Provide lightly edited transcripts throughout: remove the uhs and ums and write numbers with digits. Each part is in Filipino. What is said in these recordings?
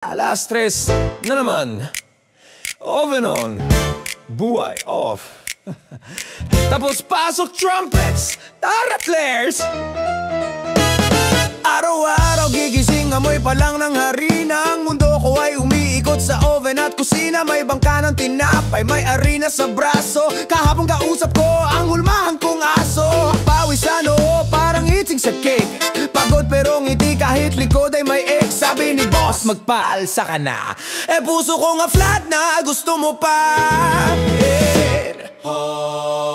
Alas 3 na naman. Off and on. Buhay off. Tapos pasok trumpets, tarattlers. Araw-araw gigising, amoy pa lang ng harina. Ang mundo ko ay umiikot sa oven at kusina. May bangka ng tinapay, may arena sa braso. Kahapon kausap ko ang hulmahan kong aso. Pawis sa noo, parang itsing sa cake. Pagod pero ngiti kahit likod ay may egg. Sabi ni boss, magpaalsa ka na. Eh puso ko nga flat na, gusto mo pa.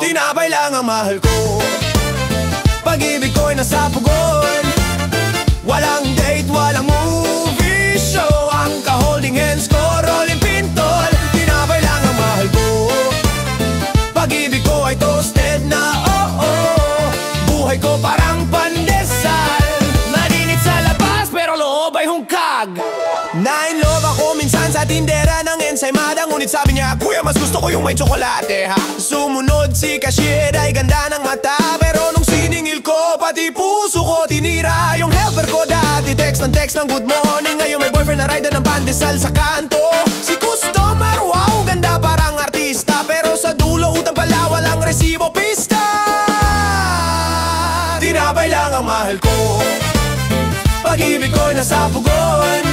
Tinapay lang ang mahal ko. Pag-ibig ko'y nasa pugon. Walang date, walang movie show. Ang ka-holding hands ko, rolling pintol. Tinapay lang ang mahal ko. Pag-ibig ko ay toasted na, buhay ko parang pandesal. Marinit sa labas pero loob ay hungkag. Na-in-love ako minsan sa tindera ng ensaymada. Ngunit sabi niya, kuya mas gusto ko yung may tsokolate ha. Sumunod si cashier ay ganda ng mata. Pero nung siningil ko, pati puso ko tinira. Yung helper ko dati text ng good morning. Ngayon may boyfriend na rider ng pandesal sa kanto. Si customer, wow, ganda parang artista. Pero sa dulo utang pala, walang resibo pista. Tinapay lang ang mahal ko. Pag-ibig ko'y nasa pugon.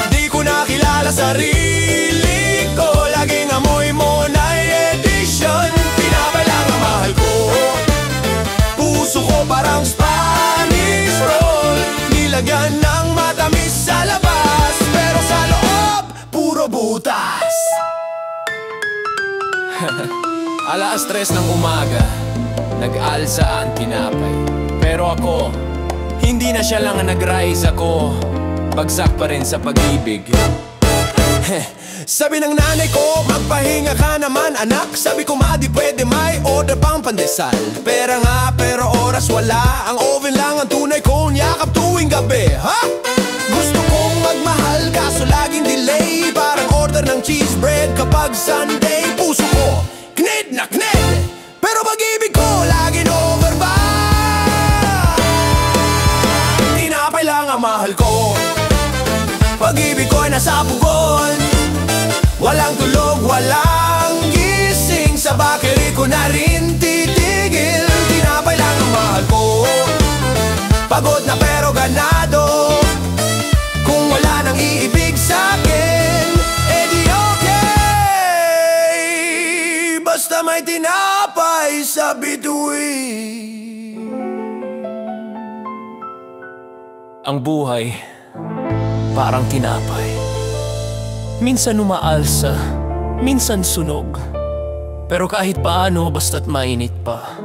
Di ko nakilala sarili ko. Laging amoy mo na edition. Tinapay lang ang mahal ko. Puso ko parang Spanish roll. Nilagyan ng matamis sa labas. Pero sa loob, puro butas. Alas 3 ng umaga, nag-alsa ang tinapay. Pero ako, hindi na siya lang nag-rise ako. Bagsak pa rin sa pag-ibig. Sabi ng nanay ko, magpahinga ka naman anak. Sabi ko ma, di pwede may order pang pandesal. Pera nga pero oras wala. Ang oven lang ang tunay kong yakap tuwing gabi. Ha? Gusto kong magmahal kaso laging delay. Parang order ng cheese bread kapag Sunday. Puso ko, kned na kned. Pero pag-ibig ko, laging overbuy. Tinapay lang ang mahal ko. Pag-ibig ko ay nasa pugon. Walang tulog, walang gising. Sa bakery ko na rin titigil. Tinapay lang ang mahal ko. Pagod na pero ganado. Kung wala nang iibig sa'kin, edi okay. Basta may tinapay sa bituin. Ang buhay parang tinapay. Minsan umaalsa, minsan sunog. Pero kahit paano, basta't mainit pa,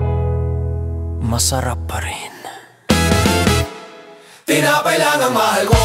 masarap pa rin. Tinapay lang ang mahal ko.